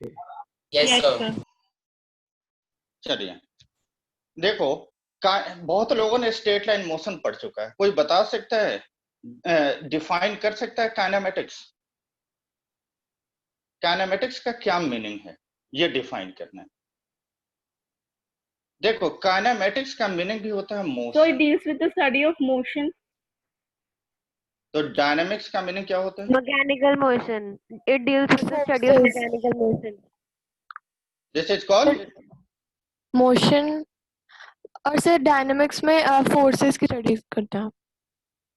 Yes Yes, sir. sir. चलिए देखो, बहुत लोगों ने स्ट्रेट लाइन मोशन पढ़ चुका है। कोई बता सकता है, डिफाइन कर सकता है काइनेमेटिक्स? काइनेमेटिक्स का क्या मीनिंग है, ये डिफाइन करना है। देखो, काइनेमेटिक्स का मीनिंग भी होता है So it motion. deals with the study of motion. तो डायनामिक्स का मीनिंग क्या होता है? Mechanical motion. It deals with the study of mechanical motion. This is called motion. और सर डायनामिक्स में फोर्सेस की स्टडी करते हैं।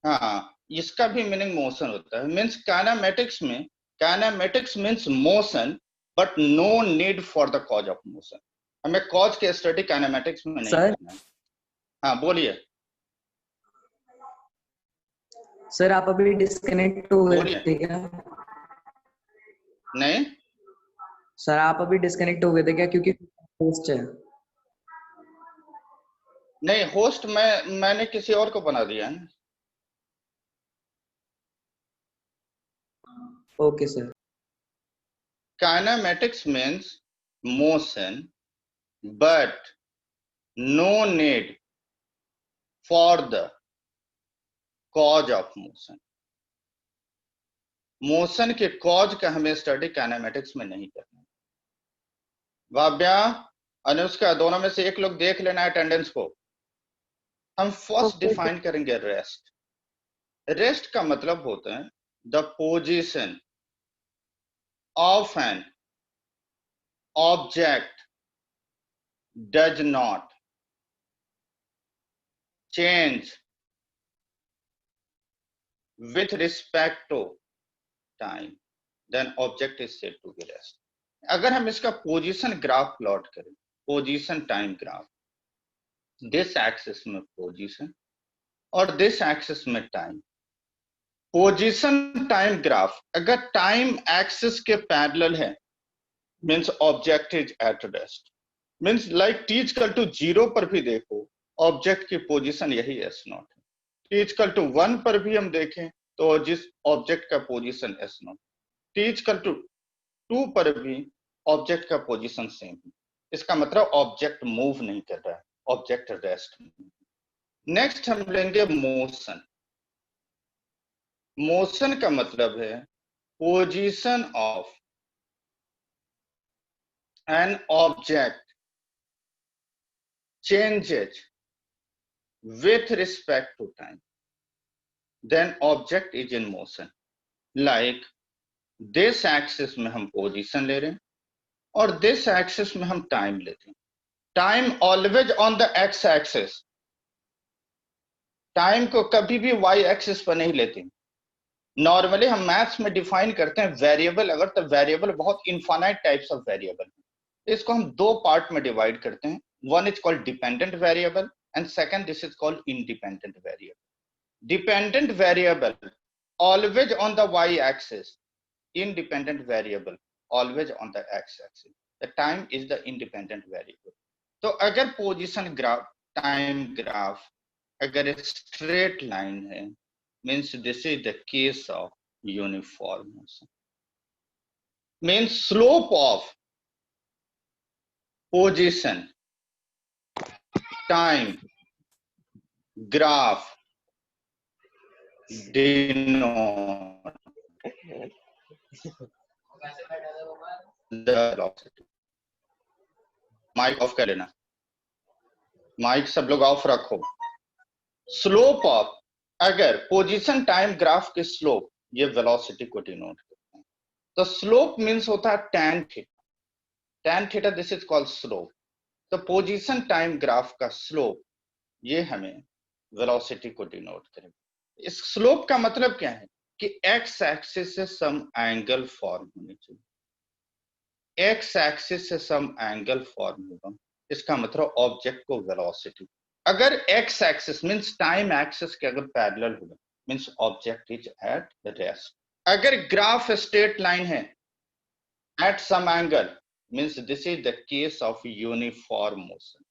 हाँ, इसका भी मीनिंग मोशन होता है। Means kinematics means motion but no need for the cause of motion. हमें कॉज के स्टडी काइनेमेटिक्स में नहीं करना है। हाँ बोलिए सर, आप अभी डिस्कनेक्ट हो गए थे क्या? नहीं सर, आप अभी डिस्कनेक्ट हो गए थे क्या? क्योंकि होस्ट है। नहीं, होस्ट मैंने किसी और को बना दिया है। Okay sir. Kinematics means motion, but no need for the cause of motion. Motion के कॉज का हमें स्टडी काइनेमेटिक्स में नहीं करना। वाव्या, अनुष्का, दोनों में से एक लोग देख लेना अटेंडेंस को। हम फर्स्ट डिफाइन करेंगे रेस्ट। रेस्ट का मतलब होता है the position of an object does not change with respect to time, then object is said to be rest. अगर हम इसका पोजीशन ग्राफ प्लॉट करें, position time graph, this axis में पोजीशन और दिस एक्सिस में टाइम। पोजीशन टाइम ग्राफ अगर time axis के parallel है, means object is at rest. Means like t equal to 0 पर भी देखो, ऑब्जेक्ट की पोजीशन यही s0 है। t इक्वल टू 1 पर भी हम देखें तो जिस ऑब्जेक्ट का position s0, t equal to 2 पर भी ऑब्जेक्ट का पोजीशन सेम है। इसका मतलब ऑब्जेक्ट मूव नहीं कर रहा है, ऑब्जेक्ट रेस्ट में। नेक्स्ट हम लेंगे मोशन। मोशन का मतलब है position of an object changes with respect to time, then object is in motion. Like this axis में हम पोजीशन ले रहे हैं और this axis में हम टाइम लेते हैं। Time always on the x axis, time को कभी भी y एक्सिस पर नहीं लेते। नॉर्मली हम मैथ्स में डिफाइन करते हैं वेरिएबल, अगर तो वेरिएबल बहुत इनफाइनाइट टाइप्स ऑफ वेरिएबल है। इसको हम दो पार्ट में डिवाइड करते हैं। One is called dependent variable and second this is called independent variable. Dependent variable always on the y axis, independent variable always on the x axis. The time is the independent variable. तो अगर position graph, time graph अगर straight line है, means this is the case of uniform motion. Means slope of position time graph denote the velocity. Mic off कर लेना, mic सब लोग off रखो। Slope of, अगर पोजीशन टाइम ग्राफ के slope ये वेलोसिटी को डिनोट करते हैं, तो स्लोप मींस होता है tan theta. tan theta this is called slope. तो पोजीशन टाइम ग्राफ का स्लोप ये हमें वेलोसिटी को डिनोट करेगा। इस स्लोप का मतलब क्या है कि एक्स एक्सिस से सम एंगल फॉर्म होनी चाहिए। एक्स एक्सिस से सम एंगल फॉर्म होगा, इसका मतलब ऑब्जेक्ट को वेलोसिटी। अगर x axis means time axis के अगर पैरेलल होगा, means object is at rest. अगर ग्राफ स्ट्रेट लाइन है at some angle, means this is the case of uniform motion.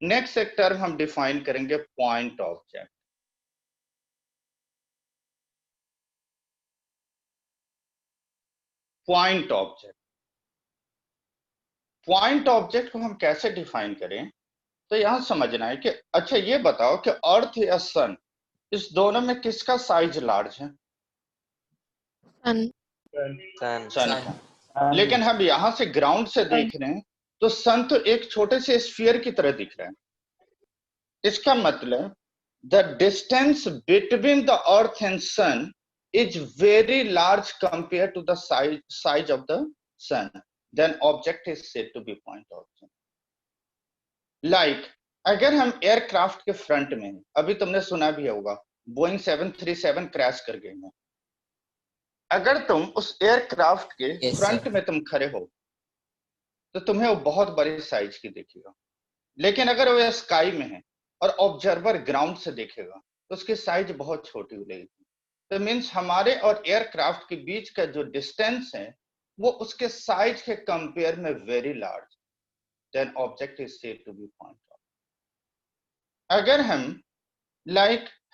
Next एक टर्म हम डिफाइन करेंगे point object. Point object. Point object को हम कैसे डिफाइन करें, तो यहां समझना है कि अच्छा ये बताओ कि अर्थ या सन, इस दोनों में किसका साइज लार्ज है? सन। सन का। लेकिन हम यहां से ग्राउंड से देख रहे हैं तो सन तो एक छोटे से स्फीयर की तरह दिख रहा है। इसका मतलब the distance between the earth and sun is very large compared to the size of the sun, then object is said to be point object. Like अगर हम एयरक्राफ्ट के फ्रंट में हैं, अभी तुमने सुना भी होगा बोइंग 737 क्रैश कर गई है। अगर तुम उस एयरक्राफ्ट के फ्रंट में तुम खड़े हो तो तुम्हें वो बहुत बड़े साइज की दिखेगा, लेकिन अगर वो स्काई में है और ऑब्जर्वर ग्राउंड से देखेगा तो उसकी साइज बहुत छोटी हो जाएगी। तो मीन्स हमारे और एयरक्राफ्ट के बीच का जो डिस्टेंस है वो उसके साइज के कंपेयर में very large, then object is said to be point object. अगर हम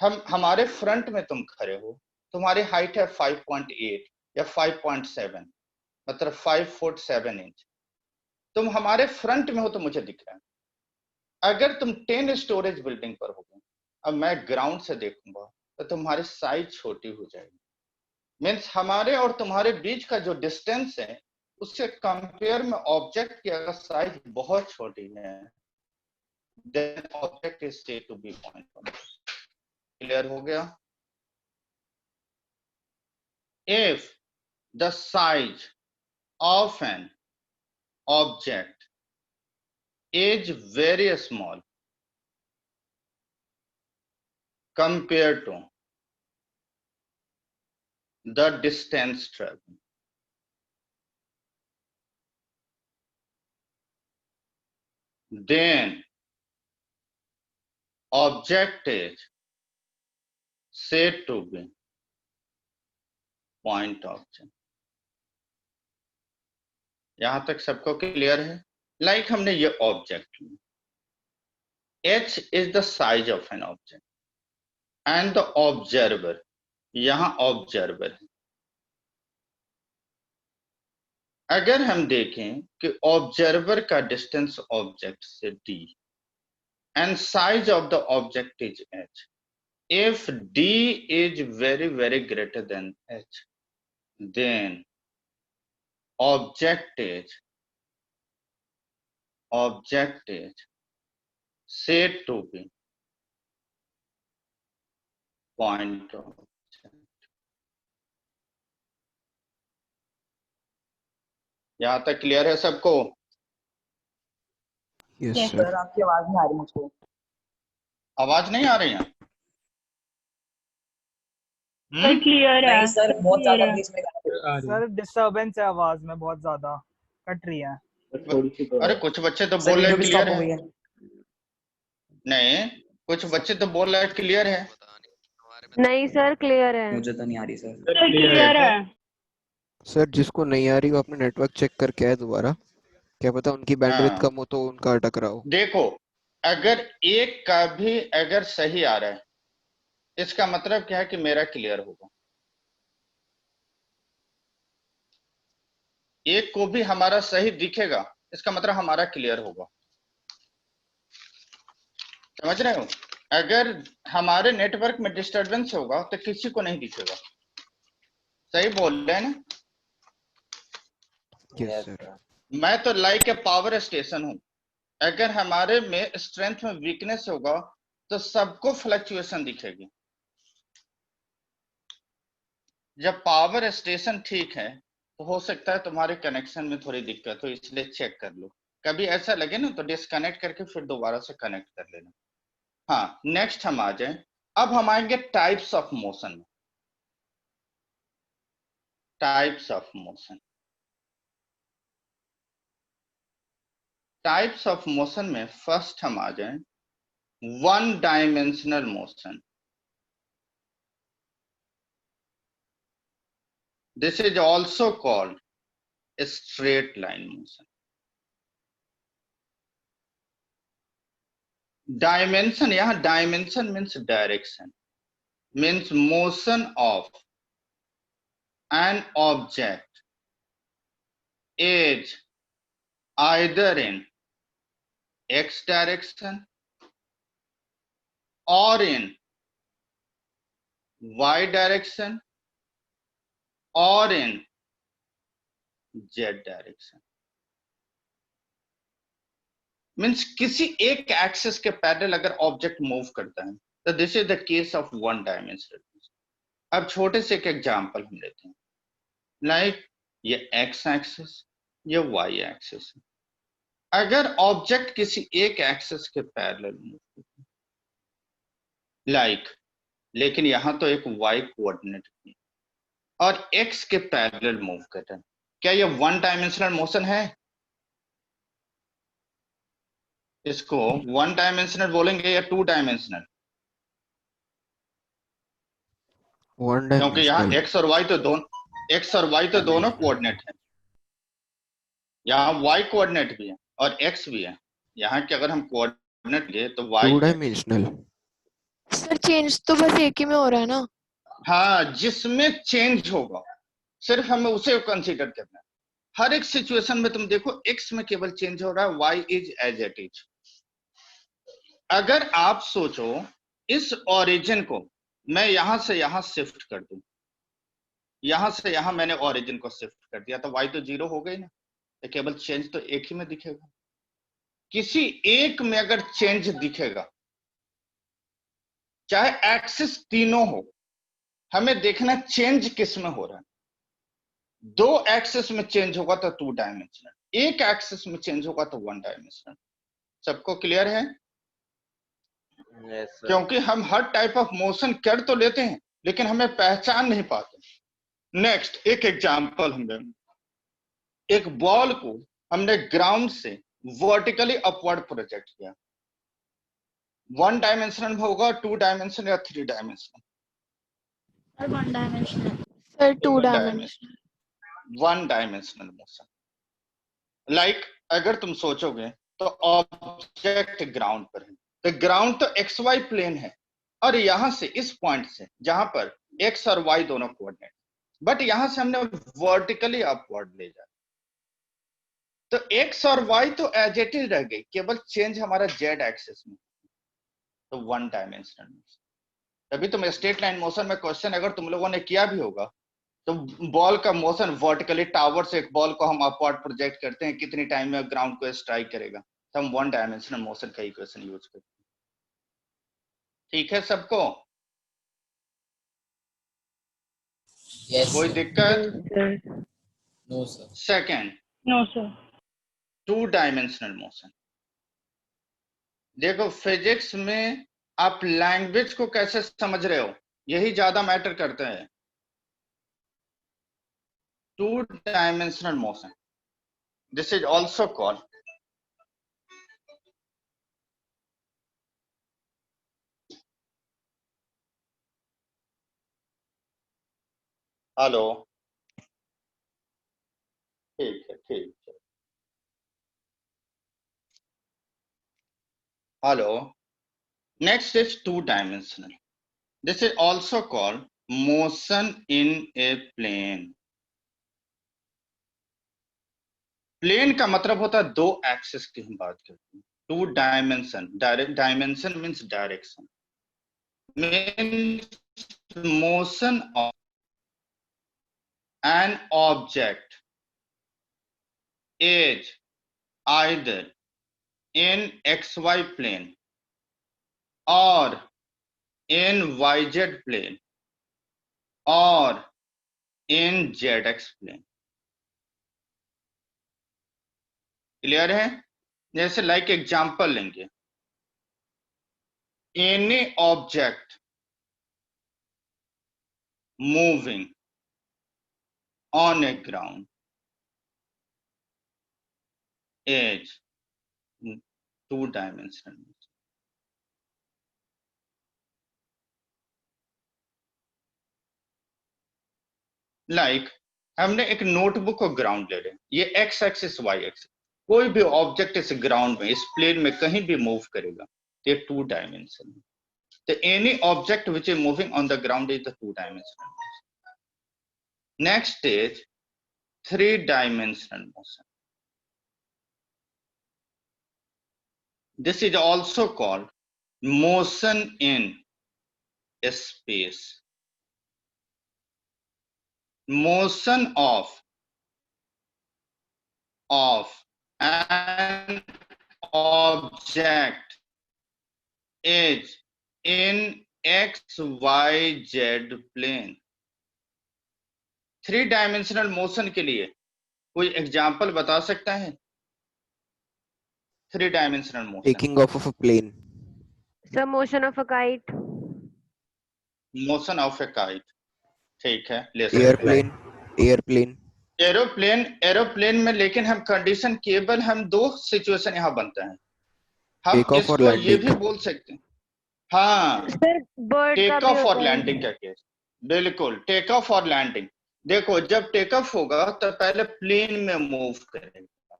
हम हमारे फ्रंट में तुम खड़े हो, तुम्हारी हाइट है 5.8 या 5.7, मतलब 5 फुट 7 इंच, तुम हमारे फ्रंट में हो तो मुझे दिख रहा है। अगर तुम 10 स्टोरेज बिल्डिंग पर होगे, अब मैं ग्राउंड से देखूंगा तो तुम्हारी साइज छोटी हो जाएगी। मीन्स हमारे और तुम्हारे बीच का जो डिस्टेंस है उससे कंपेयर में ऑब्जेक्ट की अगर साइज बहुत छोटी है, then object is said to be point object. Clear हो गया? If the size of an object is very small compared to the distance traveled, then object is said to be point object. यहां तक सबको clear है? Like हमने ये object लिया, h is the size of an object and the observer, यहां observer है। अगर हम देखें कि ऑब्जर्वर का डिस्टेंस ऑब्जेक्ट से d and size of the object is h, if d is very very greater than h, then object is said to be point object. यहां तक क्लियर है सबको? Yes Yes, sir. सर आपकी आवाज नहीं आ रही मुझको। आवाज नहीं आ रही है? सर क्लियर है। नहीं सर, बहुत clear ज्यादा है। बीच में सर डिस्टर्बेंस है आवाज में, बहुत ज्यादा कट रही है। अरे कुछ बच्चे तो सर बोल रहे वीडियो भी क्लियर स्टॉप हो है। गई है। नहीं, कुछ बच्चे तो बोल रहे क्लियर है। नहीं सर, क्लियर है। मुझे तो नहीं आ रही सर। सर क्लियर है। सर जिसको नहीं आ रही वो अपना नेटवर्क चेक करके आए दोबारा, क्या पता उनकी बैंडविड्थ हाँ। कम हो तो उनका अटक रहा हो। देखो अगर एक का भी अगर सही आ रहा है इसका मतलब क्या है कि मेरा क्लियर होगा। एक को भी हमारा सही दिखेगा इसका मतलब हमारा क्लियर होगा। समझ रहे हो? अगर हमारे नेटवर्क में डिस्टरबेंस होगा तो किसी को नहीं दिखेगा। सही बोल रहे हैं ना? Yes sir. मैं तो लाइक ए पावर स्टेशन हूं। अगर हमारे में स्ट्रेंथ में वीकनेस होगा तो सबको फ्लक्चुएशन दिखेगी। जब पावर स्टेशन ठीक है तो हो सकता है तुम्हारे कनेक्शन में थोड़ी दिक्कत हो, इसलिए चेक कर लो। कभी ऐसा लगे ना तो डिस्कनेक्ट करके फिर दोबारा से कनेक्ट कर लेना। हाँ, नेक्स्ट हम आ जाए। अब हम आएंगे टाइप्स ऑफ मोशन में। Types of motion. Types of motion में फर्स्ट हम आ जाए one dimensional motion. This is also called a straight line motion. Dimension, यहाँ dimension means direction, means motion of an object is either in x direction or in y direction or in z direction. Means किसी एक axis के parallel अगर object move करता है तो this is the case of one dimensional. अब छोटे से एक एग्जांपल हम लेते हैं, लाइक ये एक्स एक्सिस, ये वाई एक्सिस। अगर ऑब्जेक्ट किसी एक एक्सिस के पैरेलल मूव करता है, लाइक, लेकिन यहां तो एक वाई कोऑर्डिनेट है और एक्स के पैरेलल मूव कर रहा है, क्या ये वन डायमेंशनल मोशन है? इसको वन डायमेंशनल बोलेंगे या टू डायमेंशनल? वन क्योंकि यहाँ डायमेंशनल। एक्स और वाई तो दोनों कोऑर्डिनेट है। यहाँ वाई कोऑर्डिनेट भी है और एक्स भी है। यहाँ के अगर हम कोऑर्डिनेट लिए तो y, two dimensional. Sir change तो बस एक ही में हो रहा है ना? हाँ, जिसमें चेंज होगा सिर्फ हमें उसे कंसीडर करना है। हर एक सिचुएशन में तुम देखो एक्स में केवल चेंज हो रहा है, y is as it is. अगर आप सोचो इस ओरिजिन को मैं यहां से यहां शिफ्ट कर दूं, यहां से यहां मैंने ओरिजिन को शिफ्ट कर दिया तो वाई तो जीरो हो गई ना, तो केवल चेंज तो एक ही में दिखेगा। किसी एक में अगर चेंज दिखेगा, चाहे एक्सिस तीनों हो, हमें देखना चेंज किस में हो रहा है। दो एक्सिस में चेंज होगा तो टू डायमेंशनल, एक एक्सिस में चेंज होगा तो वन डायमेंशनल। सबको क्लियर है? yes, क्योंकि हम हर टाइप ऑफ मोशन कर तो लेते हैं लेकिन हमें पहचान नहीं पाते। नेक्स्ट एक एग्जांपल, हमने एक बॉल को हमने ग्राउंड से वर्टिकली अपवर्ड प्रोजेक्ट किया, वन डायमेंशनल होगा, टू डायमेंशनल या three dimensional? One dimensional. Sir two dimensional. One dimensional motion. Like अगर तुम सोचोगे तो ऑब्जेक्ट ग्राउंड पर है, तो ग्राउंड तो एक्स वाई प्लेन है और यहां से इस पॉइंट से जहां पर एक्स और वाई दोनों कोऑर्डिनेट, बट यहां से हमने वर्टिकली अपवर्ड ले जाए तो एक्स और वाई तो एज इट इज रह गई, केवल चेंज हमारा जेड एक्सिस में, तो वन डायमेंशनल मोशन। तभी तुम स्ट्रेट लाइन मोशन में क्वेश्चन अगर तुम लोगों ने किया भी होगा तो बॉल का मोशन वर्टिकली, टावर से एक बॉल को हम अपवर्ड प्रोजेक्ट करते हैं, कितनी टाइम में ग्राउंड को स्ट्राइक करेगा, तो हम वन डायमेंशनल मोशन का इक्वेशन यूज करते हैं। ठीक है सबको? yes, कोई दिक्कत? no sir, second, no sir. Two dimensional motion. देखो फिजिक्स में आप लैंग्वेज को कैसे समझ रहे हो यही ज्यादा मैटर करता है। Two dimensional motion, this is also called hello, ठीक है ठीक है, hello. Next is two dimensional, this is also called motion in a plane. Plane का मतलब होता है दो एक्सिस की हम बात करते हैं। Two dimension, dimension means direction, means motion of an object is either in xy plane or in yz plane or in zx plane। Clear है? जैसे लाइक एग्जांपल लेंगे, any object moving on a ground is two dimensional। Like हमने एक notebook को ground ले रहे, ये x axis Y axis, कोई भी ऑब्जेक्ट इस ग्राउंड में, इस प्लेन में कहीं भी मूव करेगा तो ये टू डायमेंशन। तो any object which is moving on the ground is the two dimensional. Next is 3-dimensional motion. This is also called motion in space. Motion of an object is in XYZ plane. 3-dimensional motion के लिए कोई example बता सकता है? 3-dimensional motion. Taking off of a plane. The motion of a kite. Motion of a kite. ठीक है, ले सकते हैं. Airplane. Airplane. एरोप्लेन में लेकिन हम कंडीशन केवल हम दो सिचुएशन यहाँ बनते हैं. हम Take off or इसको ये landing. भी बोल सकते हैं. हाँ, सर बर्ड का टेक भी ऑफ और होता है. लैंडिंग का केस. बिल्कुल, टेक ऑफ और लैंडिंग. देखो, जब टेक ऑफ होगा तो पहले प्लेन में मूव करेगा,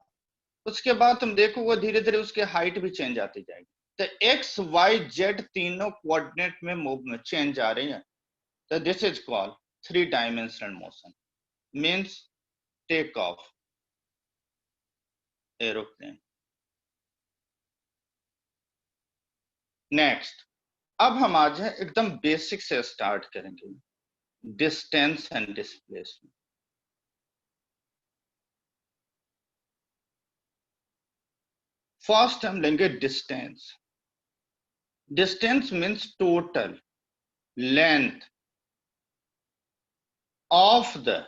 उसके बाद तुम देखोगे धीरे धीरे उसकी हाइट भी चेंज आती जाएगी. तो एक्स वाई जेड तीनों कोऑर्डिनेट में मूवमेंट चेंज आ रही है. तो this is called 3-dimensional motion. Means take off aeroplane. Next, अब हम आज एकदम बेसिक से स्टार्ट करेंगे. Distance and displacement. फर्स्ट हम लेंगे distance. Distance means total length of the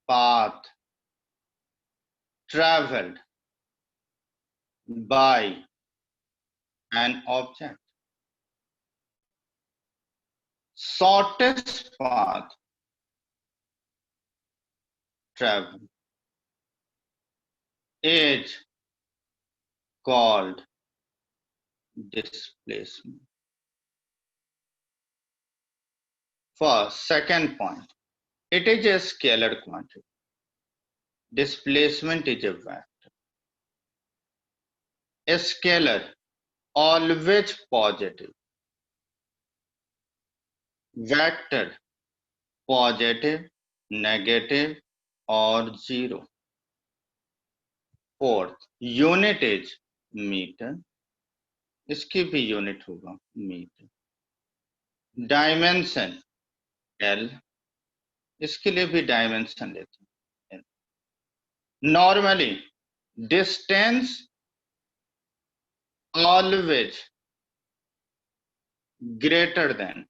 path traveled by an object. Shortest path traveled is called displacement. First, second point. It is a scalar quantity. Displacement is a vector. A scalar always positive. Vector positive, negative or zero. Fourth, unit is meter. इसकी भी unit होगा metre. Dimension L. इसके लिए भी dimension लेते हैं. Normally distance always greater than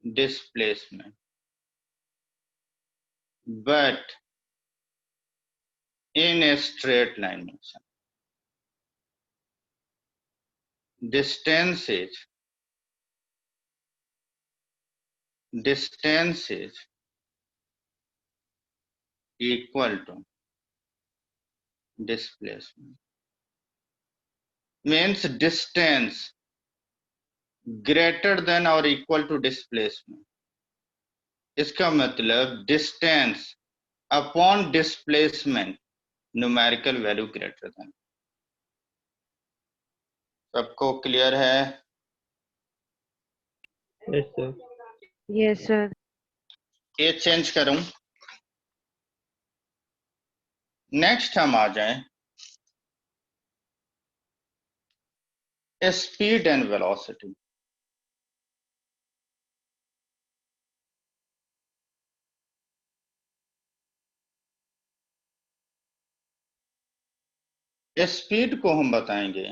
displacement, but in a straight line motion distance is equal to displacement. Means distance greater than or equal to displacement. इसका मतलब distance upon displacement numerical value greater than. सबको clear है? Yes sir. Yes, sir. ये change करूं. Next हम आ जाएं speed and velocity. Speed को हम बताएंगे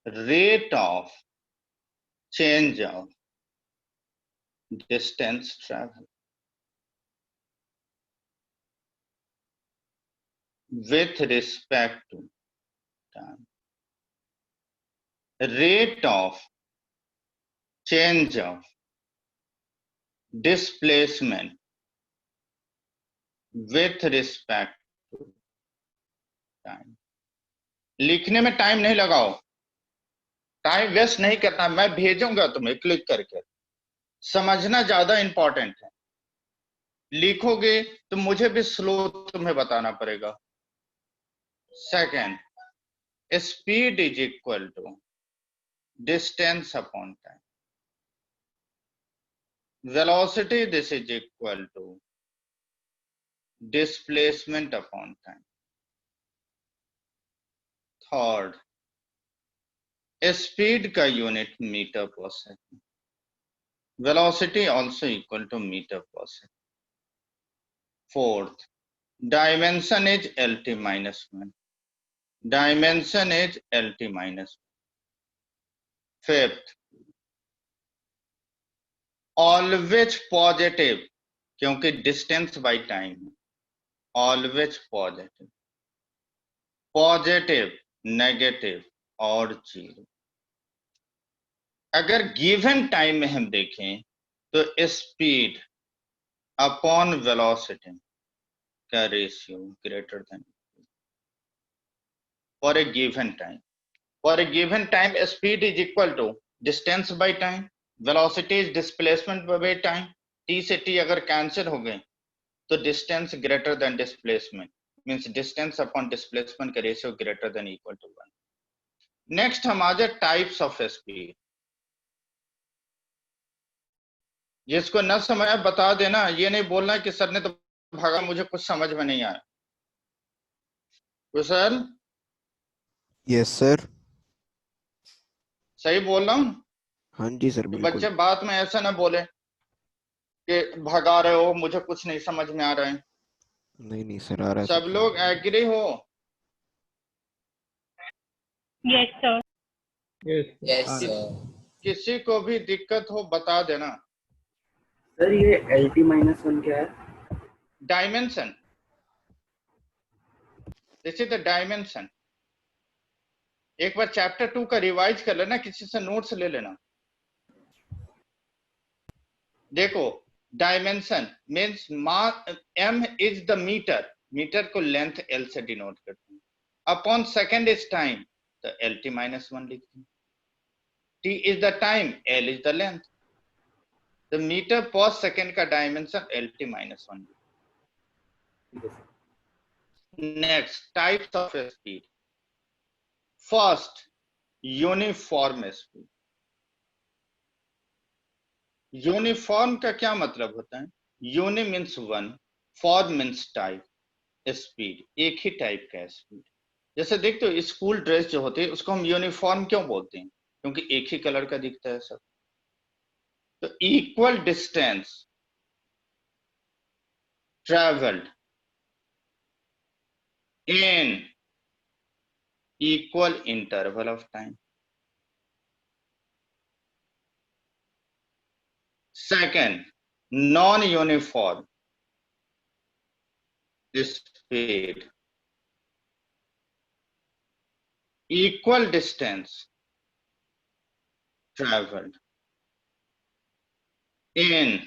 rate of change of distance travel with respect to time. Rate of change of displacement with respect to time. लिखने में टाइम नहीं लगाओ, टाइम वेस्ट नहीं करना. मैं भेजूंगा तुम्हें क्लिक करके. समझना ज्यादा इंपॉर्टेंट है. लिखोगे तो मुझे भी स्लो तुम्हें बताना पड़ेगा. Second, speed is equal to distance upon time. Velocity, this is equal to displacement upon time. Third, speed का unit metre per second, velocity also equal to metre per second. Fourth, dimension is LT minus 1, dimension is LT minus 1। Fifth, always positive, क्योंकि distance by time, always positive, positive, negative और zero. अगर given time में हम देखें तो speed upon velocity का ratio greater than for a given time. For a given time speed is equal to distance by time, velocity is displacement by time. T से T अगर cancel हो गए तो distance greater than displacement, means distance upon displacement का ratio greater than equal to 1। Next हम आ जाए types of speed. जिसको न समझ बता देना, ये नहीं बोलना कि सर ने तो भागा, मुझे कुछ समझ में नहीं आया। कुशल, यस सर। सही बोल रहा हूं? हाँ जी सर, कि बिल्कुल। बच्चे बात में ऐसा ना बोले कि भगा रहे हो, मुझे कुछ नहीं समझ में आ रहा है। नहीं नहीं सर, आ रहा है सब सब लोग समझ में। एग्री हो? Yes, sir. Yes, कि, sir. किसी को भी दिक्कत हो बता देना। सर ये LT minus 1 क्या है? Dimension, this is the dimension. एक बार चैप्टर 2 का रिवाइज कर लेना, किसी से नोट्स ले लेना। देखो, dimension means m is the metre, metre को लेंथ L से डिनोट करते हैं। अपॉन सेकंड इज टाइम, तो LT minus 1 लिखते हैं। T is the time, L is the length, तो मीटर पर सेकंड का dimension LT minus 1। Next, types of speed. First, uniform speed. Uniform का क्या मतलब होता है? Uni means one, form means type, speed एक ही टाइप का स्पीड। जैसे देखते हो स्कूल ड्रेस जो होती है उसको हम यूनिफॉर्म क्यों बोलते हैं? क्योंकि एक ही कलर का दिखता है सब। तो equal distance travelled in equal interval of time. Second, non-uniform speed, equal distance traveled in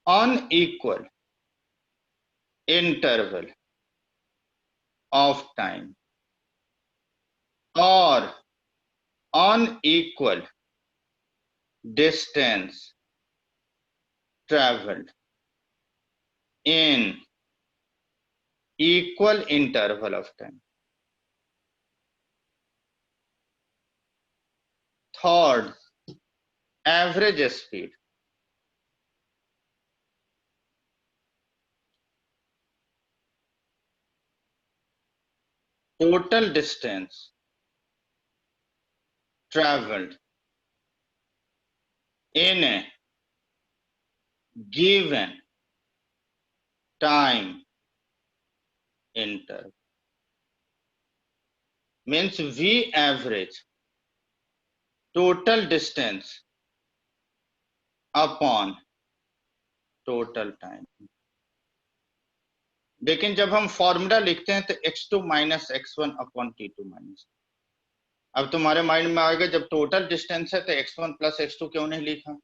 unequal interval of time or unequal distance traveled in equal interval of time. Third, average speed. Total distance traveled in a given time interval. Means we average total distance upon total time. लेकिन जब हम formula लिखते हैं तो x2 minus x1 upon t2 minus। अब तुम्हारे mind में आएगा जब टोटल डिस्टेंस है तो x1 plus x2 क्यों नहीं लिखा?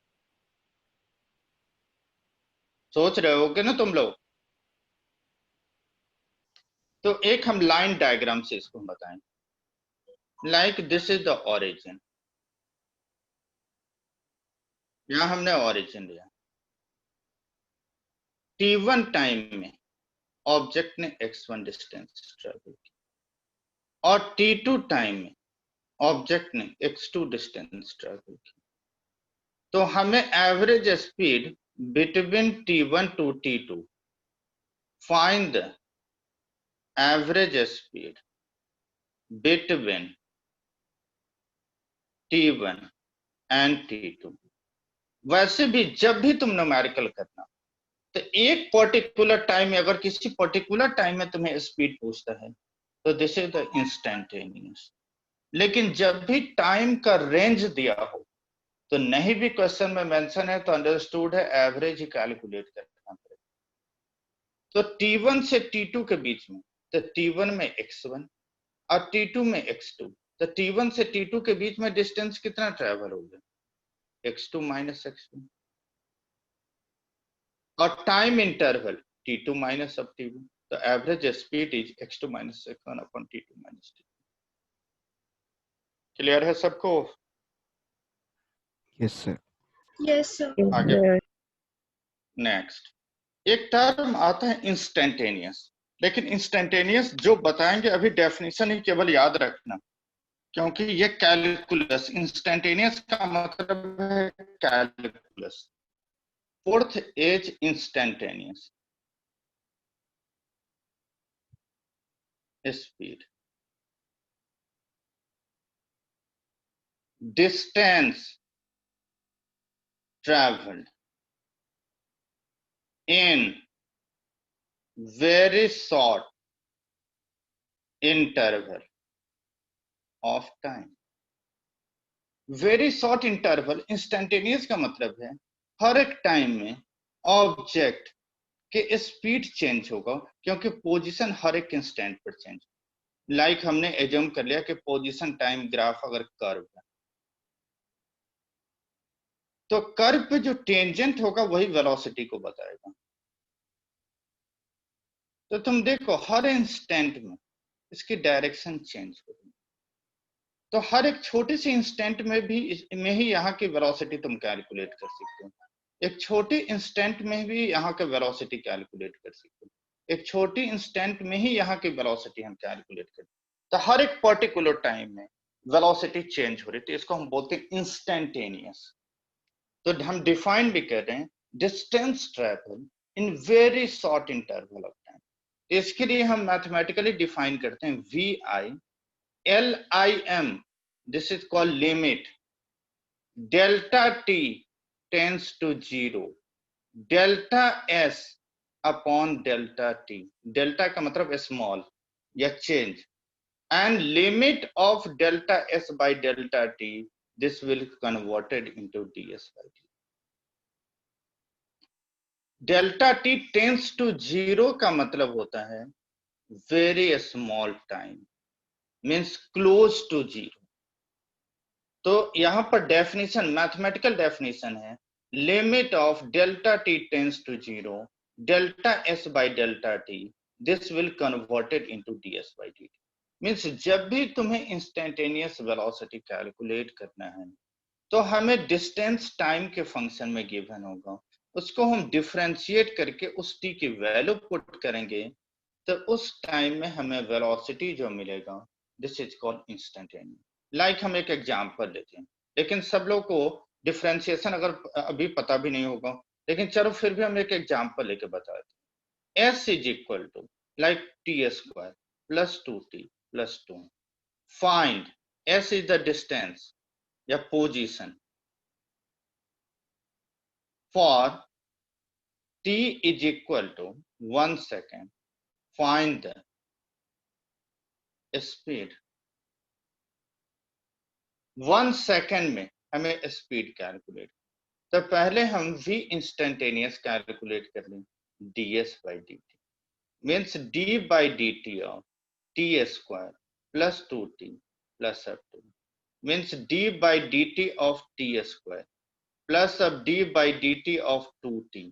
सोच रहे होगे ना तुम लोग। तो एक हम लाइन डायग्राम से इसको बताएं। Like this is the origin, यहां हमने ओरिजिन लिया। t1 टाइम में ऑब्जेक्ट ने x1 डिस्टेंस ट्रेवल किया और t2 टाइम में ऑब्जेक्ट ने x2 डिस्टेंस ट्रेवल किया। तो हमें average speed between t1 to t2 find the average speed between T1 and T2। वैसे भी जब भी तुम न्यूमेरिकल करना तो एक पर्टिकुलर टाइम में, अगर किसी पर्टिकुलर टाइम में तुम्हें स्पीड पूछता है तो दिस इज द इंस्टेंटेनियस। लेकिन जब भी टाइम का रेंज दिया हो तो नहीं भी क्वेश्चन में मेंशन है तो अंडरस्टूड है एवरेज ही कैलकुलेट करना पड़ेगा। तो T1 से T2 के बीच में, तो T1 में x1 और T2 में x2, तो T1 से T2 के बीच में डिस्टेंस कितना ट्रेवल होगा, x2 माइनस x1, और टाइम इंटरवल T2 माइनस अब T1, तो average speed is x2 minus x1 upon T2 minus T1। Clear है सबको? Yes sir. Yes, sir. आगे नेक्स्ट एक टर्म आता है इंस्टेंटेनियस। लेकिन इंस्टेंटेनियस जो बताएंगे अभी डेफिनेशन ही केवल याद रखना, क्योंकि ये कैलकुलस, इंस्टेंटेनियस का मतलब है calculus. Fourth as instantaneous speed, distance traveled in very short interval of time। Very short interval instantaneous का मतलब है हर एक टाइम में ऑब्जेक्ट के स्पीड चेंज होगा, क्योंकि पोजीशन हर एक इंस्टेंट पर चेंज। लाइक हमने एज्यूम कर लिया कि पोजीशन टाइम ग्राफ अगर कर्व है तो कर्व पे जो टेंजेंट होगा वही वेलोसिटी को बताएगा। तो तुम देखो हर इंस्टेंट में इसकी डायरेक्शन चेंज होगी, तो हर एक छोटे से इंस्टेंट में ही यहाँ की वेलोसिटी तुम कैलकुलेट कर सकते हो। एक छोटे इंस्टेंट में भी यहाँ का वेलोसिटी कैलकुलेट कर सकते हो, एक छोटी इंस्टेंट में ही यहाँ की वेलोसिटी हम कैलकुलेट करते हैं। तो हर एक पर्टिकुलर टाइम में वेलोसिटी चेंज हो रही है, तो इसको हम बोलते हैं इंस्टेंटेनियस। तो हम डिफाइन भी कर रहे हैं distance travel in very short interval of time. इसके लिए हम मैथमेटिकली डिफाइन करते हैं VI LIM, this is called limit delta T tends to 0 delta S upon delta T। Delta का मतलब स्मॉल या change, and limit of delta S by delta T, this will converted into ds by dt। Delta T tends to 0 का मतलब होता है very small time, means close to 0। तो यहां पर डेफिनेशन, मैथमेटिकल डेफिनेशन है limit of delta T tends to 0 delta S by delta T, this will converted into ds by dt। Means जब भी तुम्हें इंस्टेंटेनियस वेलोसिटी कैलकुलेट करना है तो हमें डिस्टेंस टाइम के फंक्शन में गिवन होगा, उसको हम डिफरेंशिएट करके उस t की वैल्यू पुट करेंगे तो उस टाइम में हमें वेलोसिटी जो मिलेगा this is called instantaneous. Like हम एक एग्जांपल लेते हैं, लेकिन सब लोग को डिफरेंशिएशन अगर अभी पता भी नहीं होगा, लेकिन चलो फिर भी हम एक एग्जांपल लेके बताते हैं। S is equal to like t² plus 2t plus 2। Find S is the distance या position for t is equal to 1 second। Find the speed। 1 second में हमें स्पीड कैलकुलेट, तो पहले हम v इंस्टेंटेनियस कैलकुलेट कर लें ds by dt, means d by dt of t² plus 2t plus f2, means d by dt of t² plus of d by dt of 2t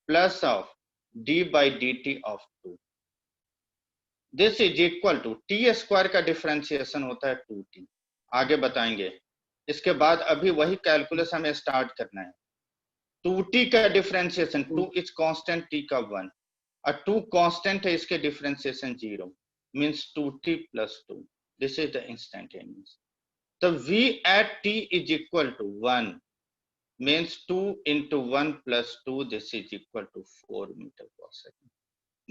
plus of d by dt of 2, this is equal to t² का differentiation होता है 2t। आगे बताएंगे, इसके बाद अभी वही calculus हमें स्टार्ट करना है। 2t का डिफरेंशिएशन 2 इज कांस्टेंट t का 1 और 2 कांस्टेंट है, इसके differentiation 0 means 2t plus 2, this is the instantaneous। So v at t is equal to 1 means 2 into 1 plus 2, this is equal to 4 meter per second।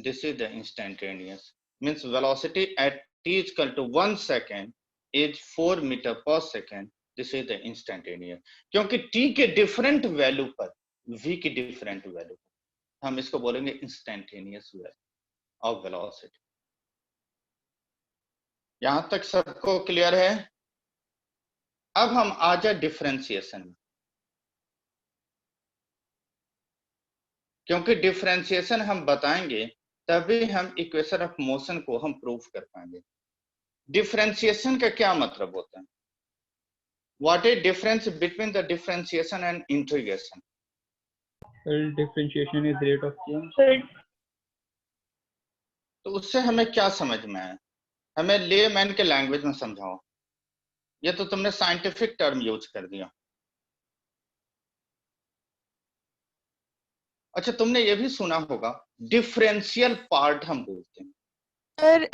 This is the instantaneous. Means velocity at t is equal to 1 second is 4 meter per second. This is the instantaneous. क्योंकि t के different value पर v की different value पर हम इसको बोलेंगे instantaneous of velocity. यहां तक सबको क्लियर है? अब हम आ जाए डिफरेंशिएशन में, क्योंकि डिफरेंशिएशन हम बताएंगे तभी हम इक्वेशन ऑफ मोशन को हम प्रूव कर पाएंगे. डिफरेंशिएशन का क्या मतलब होता है? What is difference between the differentiation and integration? Well, differentiation is rate of change. तो उससे हमें क्या समझ में आया? हमें लेमैन के लैंग्वेज में समझाओ. ये तो तुमने साइंटिफिक टर्म यूज कर दिया. अच्छा, तुमने ये भी सुना होगा डिफरेंशियल पार्ट हम बोलते हैं. सर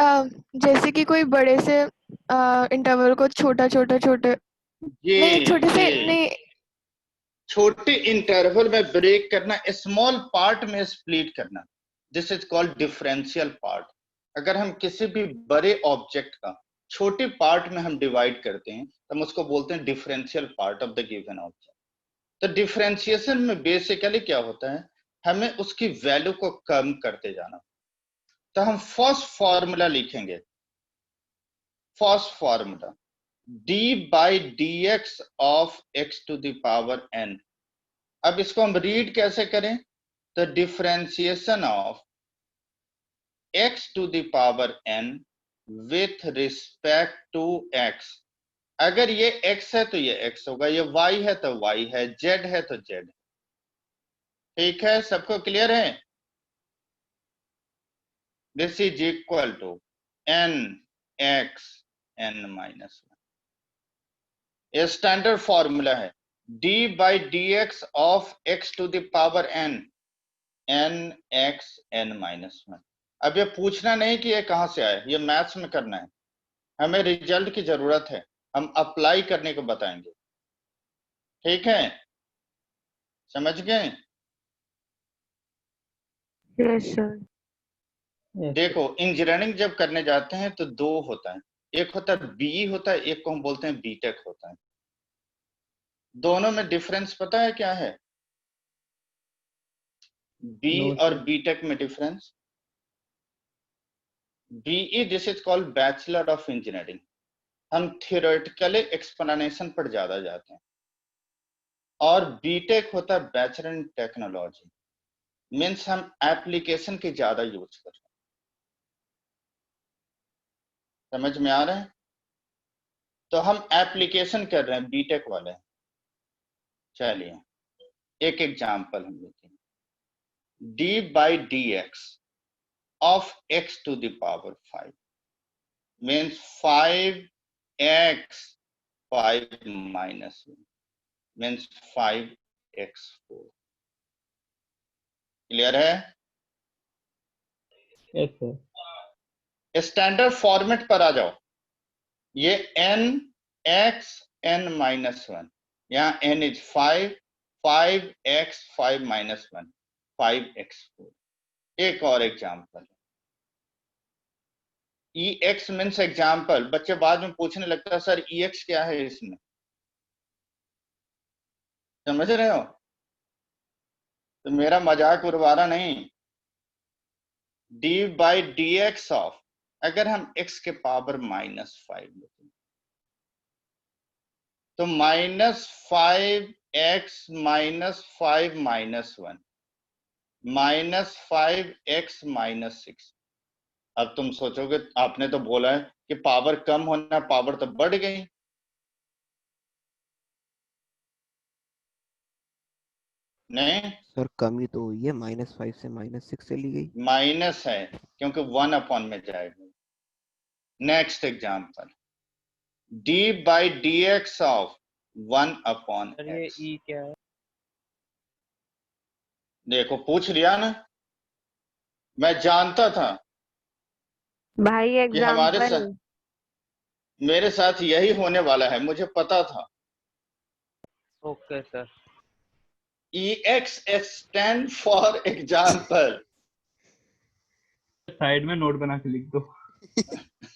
जैसे कि कोई बड़े से इंटरवल को छोटे नहीं छोटे से नहीं छोटे इंटरवल में ब्रेक करना, स्मॉल पार्ट में स्प्लिट करना, this is called differential part. अगर हम किसी भी बड़े ऑब्जेक्ट का छोटे पार्ट में हम डिवाइड करते हैं तो हम उसको बोलते हैं differential part of the given object. तो डिफरेंशिएशन में बेसिकली क्या होता है, हमें उसकी वैल्यू को कम करते जाना. तो हम फर्स्ट फॉर्मूला लिखेंगे. First formula d by dx of x to the power n. अब इसको हम रीड कैसे करें? तो differentiation of x to the power n with respect to x. अगर ये x है तो ये x होगा, ये y है तो y है, z है तो z. ठीक है, सबको क्लियर है? This is equal to n x n minus 1. ये स्टैंडर्ड फॉर्मूला है. d by dx of x to the power n n x n minus 1. अब ये पूछना नहीं कि ये कहां से आया, ये मैथ्स में करना है. हमें रिजल्ट की जरूरत है, हम अप्लाई करने को बताएंगे. ठीक है, समझ गए? Yes sir. Yes. देखो, इंजीनियरिंग जब करने जाते हैं तो दो होता है. एक होता है बी होता है, एक को हम बोलते हैं बीटेक होता है. दोनों में डिफरेंस पता है क्या है? बी No, और sir. बीटेक में difference, BE this is called bachelor of engineering. हम थियोरेटिकली एक्सप्लेनेशन पर ज्यादा जाते हैं. और बीटेक होता है बैचलर इन टेक्नोलॉजी, मीन्स हम एप्लीकेशन की ज्यादा यूज कर रहे हैं. समझ में आ रहा है? तो हम एप्लीकेशन कर रहे हैं बीटेक वाले. चलिए एक एग्जांपल हम लेते हैं. d by dx of x to the power 5 means 5x 5 minus 1 means 5x4. Clear है? Yes, sir. स्टैंडर्ड फॉर्मेट पर आ जाओ. ये n x n minus 1, यहाँ n is 5, 5x 5 minus 1 5x4. एक और एग्जाम्पल. ex means example. बच्चे बाद में पूछने लगता है सर ex क्या है इसमें, समझ रहे हो? तो मेरा मजाक उड़वाना नहीं. d by dx ऑफ, अगर हम x के पावर -5 लेते हैं तो -5x -5 minus 1 -5x -6. अब तुम सोचोगे, आपने तो बोला है कि पावर कम होना, पावर तो बढ़ गई. नहीं सर कमी तो हुई है, -5 से -6 से ली गई. माइनस है क्योंकि 1 अपॉन में जाएगा. Next example, d by dx of 1 upon ये x. ई क्या है? देखो पूछ लिया ना, मैं जानता था भाई कि हमारे साथ, एग्जाम्पल. मेरे साथ यही होने वाला है, मुझे पता था. Okay sir. ex stand for example. Side में नोट बना के लिख दो।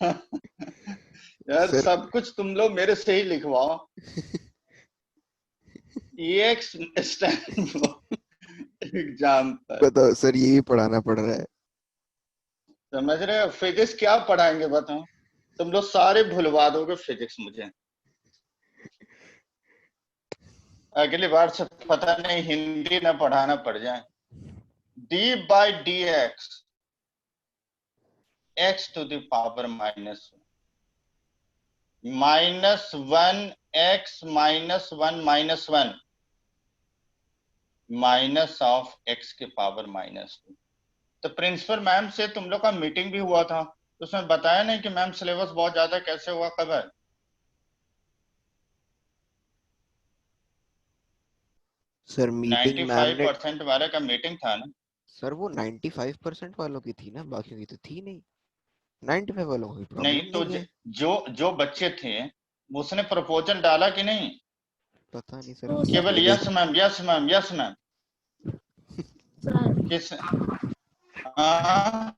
यार सर सब कुछ तुम लोग मेरे से ही लिखवाओ। EX stand for example. बताओ सर, ये भी पढ़ाना पड़ रहा है। समझ रहे हो? फिजिक्स क्या पढ़ाएंगे बताओ? तुम लोग सारे भुलवा दोगे फिजिक्स मुझे। अगली बार से पता नहीं हिंदी ना पढ़ाना पड़ जाए। d/dx x to the power -1 x -1 minus of x के पावर -2। तो प्रिंसिपल मैम से तुम लोग का मीटिंग भी हुआ था, तो उसमें बताया नहीं कि मैम सिलेबस बहुत ज्यादा कैसे हुआ कवर? सर मीटिंग मैम ने 95% वाले का मीटिंग था ना। सर वो 95% वालों की थी ना, बाकी की तो थी नहीं। 95 वालों को कोई नहीं प्रॉब्लम तो नहीं है। जो बच्चे थे उसने प्रपोजल डाला कि नहीं? पता नहीं सर, तो मुझे केवल तो yes ma'am yes ma'am yes ma'am sir किस? हाँ,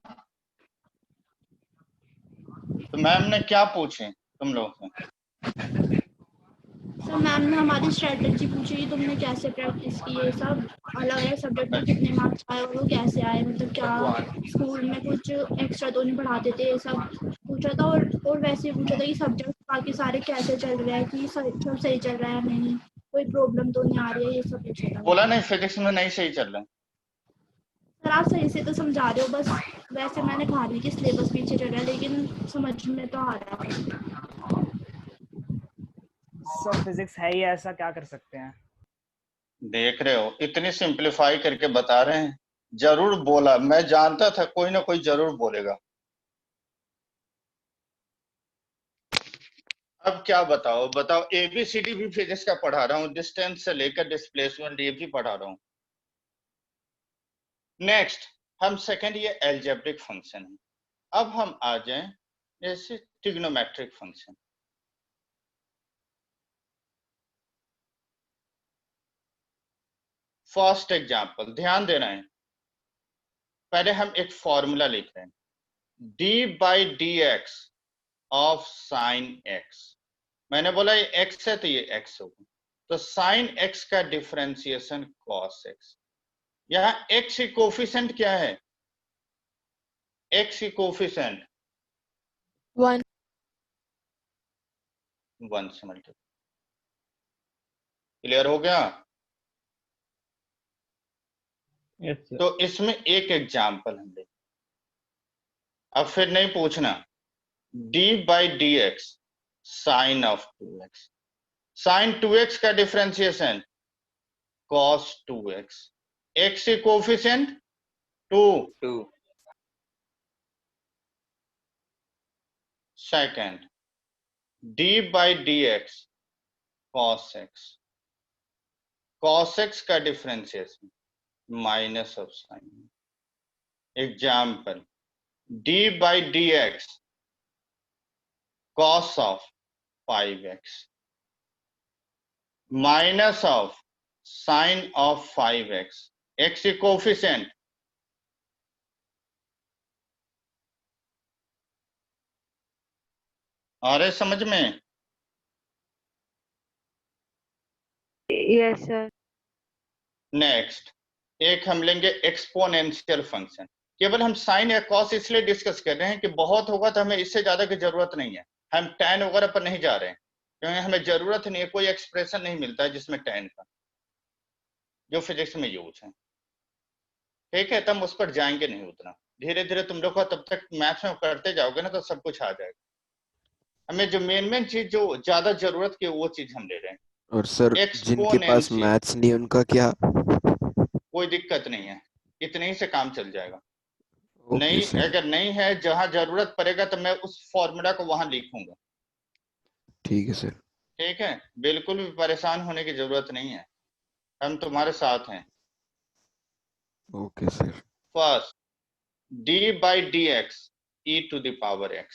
तो मैम ने क्या पूछे तुम लोग से? सर मैम ने हमारी स्ट्रेटजी पूछी कि तुमने कैसे प्रैक्टिस की है, सब अलग अलग सब्जेक्ट में कितने मार्क्स आए और वो कैसे आए, मतलब क्या स्कूल में कुछ एक्स्ट्रा तो नहीं पढ़ाते थे, ये सब पूछा था। और वैसे ही पूछा था कि सब्जेक्ट बाकी सारे कैसे चल रहे हैं, कि सब सही चल रहा है नहीं, कोई प्रॉब्लम तो नहीं आ रही है, ये सब पूछा था। बोला नहीं फिजिक्स में नहीं सही चल रहा? सर आप सही से तो समझा रहे हो, बस वैसे मैंने कहा नहीं कि सिलेबस पीछे चल रहा है, लेकिन समझ में तो आ रहा है। सब फिजिक्स है ही ऐसा, क्या कर सकते हैं। देख रहे हो इतनी सिंपलीफाई करके बता रहे हैं। जरूर बोला, मैं जानता था कोई ना कोई जरूर बोलेगा। अब क्या बताओ बताओ, ABCD भी फिजिक्स का पढ़ा रहा हूँ, डिस्टेंस से लेकर डिस्प्लेसमेंट ये भी पढ़ा रहा हूँ। नेक्स्ट हम सेकंड, ये एल्जेब्रिक फंक्शन है। अब हम आ जाएं जैसे ट्रिग्नोमेट्रिक फंक्शन। फर्स्ट एग्जांपल ध्यान देना है, पहले हम एक फॉर्मूला लिख रहे हैं, d/dx ऑफ साइन x। मैंने बोला ये x है तो ये x होगा, तो साइन x का डिफरेंशिएशन cos x। यहाँ x की कोफिशिएंट क्या है? x की कोफिशिएंट 1 1 से मल्टीप्लाई। क्लियर हो गया? Yes sir. तो इसमें एक एग्जांपल हम लें, अब फिर नहीं पूछना। d/dx sign of 2x, sign 2x का डिफरेंशिएशन cos 2x, x की coefficient 2। Second d/dx cos x, cos x का differentiation minus of sine. Example d/dx cos of 5x minus of sine of 5x, x की coefficient आ रहे समझ में? Yes, sir. Next एक हम लेंगे एक्सपोनेंशियल फंक्शन। केवल हम साइन या कॉस इसलिए डिस्कस कर रहे हैं कि बहुत होगा तो हमें इससे ज्यादा की जरूरत नहीं है, हम tan वगैरह पर नहीं जा रहे हैं, क्योंकि हमें जरूरत नहीं है, कोई एक्सप्रेशन नहीं मिलता है जिसमें tan का, जो फिजिक्स में यूज है। ठीक है, तब उस पर जाएंगे नहीं उतना, धीरे धीरे तुम लोग का तब तक मैथ्स में करते जाओगे ना तो सब कुछ आ जाएगा। हमें जो मेन चीज जो ज्यादा जरूरत की वो चीज हम ले रहे हैं। और सर जिनके पास एक्सपोनेंशियल मैथ्स नहीं उनका क्या? कोई दिक्कत नहीं है, इतने ही से काम चल जाएगा। ओके नहीं सर, अगर नहीं है, जहां जरूरत पड़ेगा तो मैं उस फॉर्मूला को वहां लिखूंगा। ठीक है सर। ठीक है, बिल्कुल भी परेशान होने की जरूरत नहीं है, हम तुम्हारे साथ हैं। Okay sir. First d/dx e to the power x,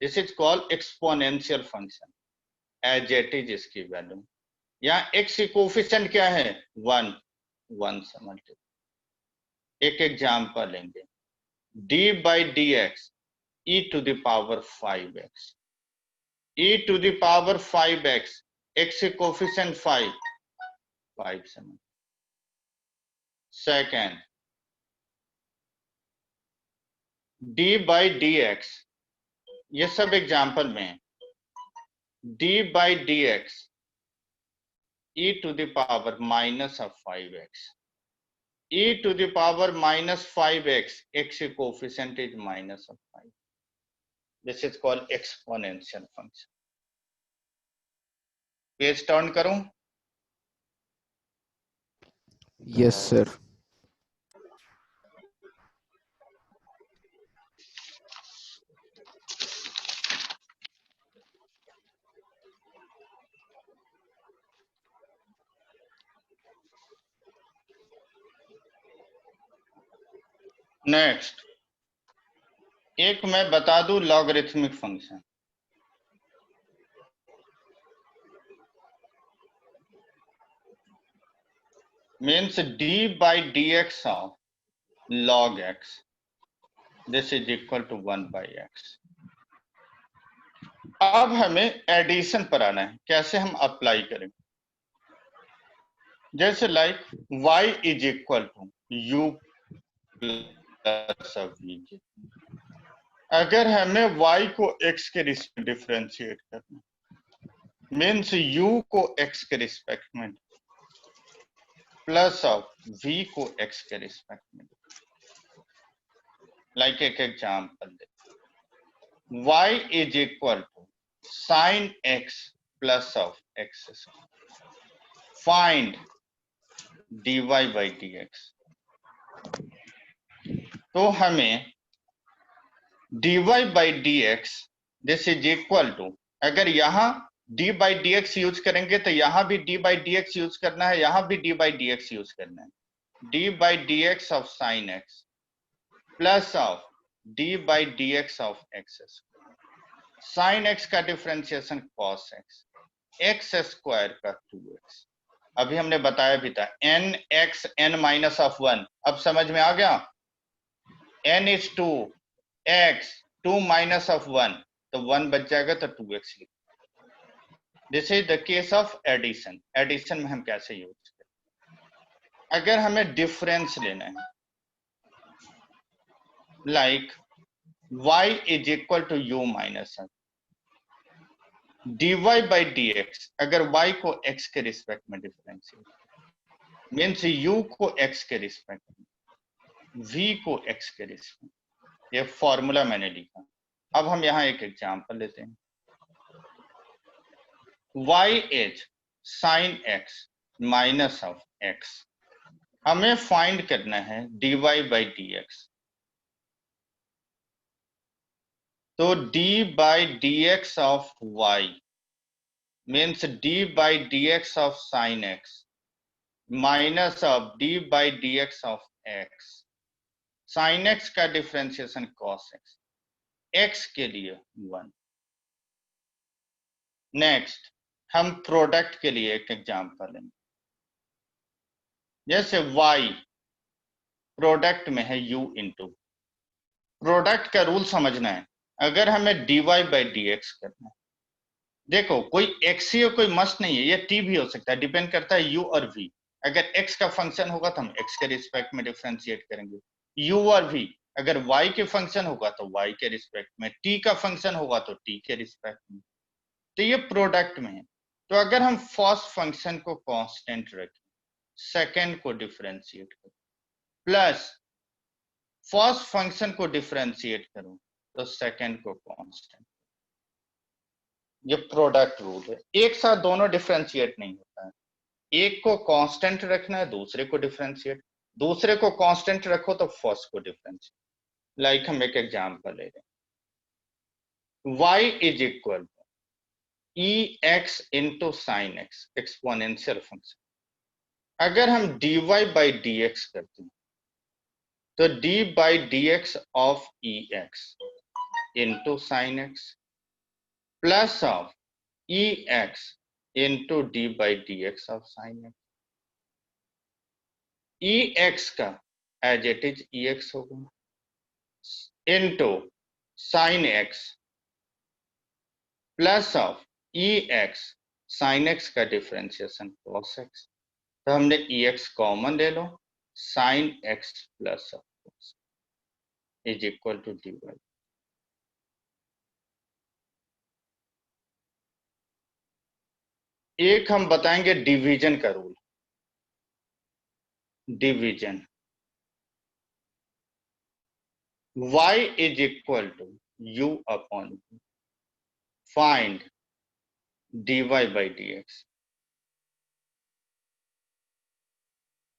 this is called exponential function, as it is इसकी वैल्यू। यहाँ x की कोफिशिएंट क्या है? 1 से मल्टीप्लाई। एक एग्जांपल लेंगे d by d x e to the power 5x, e to the power 5x, x coefficient 5, 7. Second, d by dx, ये सब एग्जाम्पल में d by dx e to the power minus of 5x, e to the power minus 5x, x coefficient is minus of 5. This is called exponential function. Page turn करूं? Yes sir. Next, एक मैं बता दूं logarithmic function. means d by dx of log x, this is equal to 1 by x. अब हमें addition पर आना है, कैसे हम अप्लाई करेंगे? जैसे like y is equal to u plus v। अगर हमें y को x के रिस्पेक्ट में डिफरेंशिएट करना, मीन्स u को x के रिस्पेक्ट में प्लस ऑफ v को x के रिस्पेक्ट में। लाइक एक एग्जाम्पल दे, y is equal to sine x plus of x, find dy by dx। तो हमें dy by dx this is equal to, अगर यहां d by dx यूज करेंगे तो यहां भी d by dx यूज करना है, यहां भी d by dx यूज करना है। d by dx of sine x plus of d by dx of x, sine x का differentiation cos x, x square का 2x। अभी हमने बताया भी था n x n minus of 1, अब समझ में आ गया? n इज 2, x 2 माइनस ऑफ 1, तो 1 बच जाएगा तो 2x लिख। This is the case of addition. Addition में हम कैसे यूज करें? अगर हमें डिफरेंस लेना है, like y is equal to u minus dy by dx, अगर y को x के रिस्पेक्ट में डिफरेंशिएट, मीन्स u को x के रिस्पेक्ट में, v को x के रिस्पेक्ट। ये फॉर्मूला मैंने लिखा। अब हम यहां एक एग्जांपल लेते हैं। y is sine x minus of x, हमें फाइंड करना है dy बाई dx। तो d by dx of y means d by dx of sine x minus of d by dx of x। Sine x का differentiation cos x, x के लिए 1। Next, हम product के लिए एक एग्जांपल लेंगे। जैसे y प्रोडक्ट में है u इंटू, प्रोडक्ट का रूल समझना है। अगर हमें dy बाई dx करना है, देखो कोई x ही हो कोई मस्ट नहीं है, ये t भी हो सकता है, डिपेंड करता है u और v। अगर x का फंक्शन होगा तो हम x के रिस्पेक्ट में डिफरेंशिएट करेंगे, u और v अगर y के फंक्शन होगा तो y के रिस्पेक्ट में, t का फंक्शन होगा तो t के रिस्पेक्ट में। तो ये प्रोडक्ट में है। तो अगर हम फर्स्ट फंक्शन को कांस्टेंट रखें, सेकंड को डिफरेंशिएट करें, प्लस फर्स्ट फंक्शन को डिफरेंशिएट करूं तो सेकंड को कांस्टेंट, ये प्रोडक्ट रूल है। एक साथ दोनों डिफरेंशिएट नहीं होता है, एक को कांस्टेंट रखना है, दूसरे को डिफरेंशिएट, दूसरे को कांस्टेंट रखो तो फर्स्ट को डिफरेंशिएट। लाइक हम एक एग्जांपल ले रहे हैं, y is equal ex into sine x, exponential function. अगर हम dy बाई dx करते हैं तो d by dx of ex into sine x plus of ex into d by dx of sine x। ex का as it is ex होगा, into sin x plus of ex sin x का differentiation cos x। तो हमने ex common ले लो, sin x plus of cos is equal to dy। एक हम बताएंगे division का rule, division y is equal to u upon find dy by dx।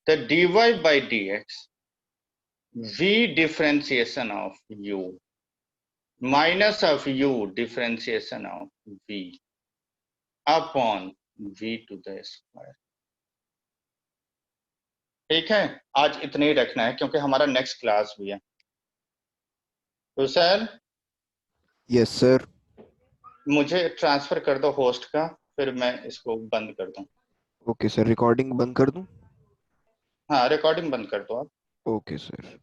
the dy by dx v differentiation of u minus of u differentiation of v upon v to the square। ठीक है, आज इतने ही रखना है क्योंकि हमारा next class भी है। तो सर यस सर। मुझे ट्रांसफर कर दो होस्ट का, फिर मैं इसको बंद कर दूं। ओके सर, रिकॉर्डिंग बंद कर दूं? हाँ, रिकॉर्डिंग बंद कर दो आप। Okay sir.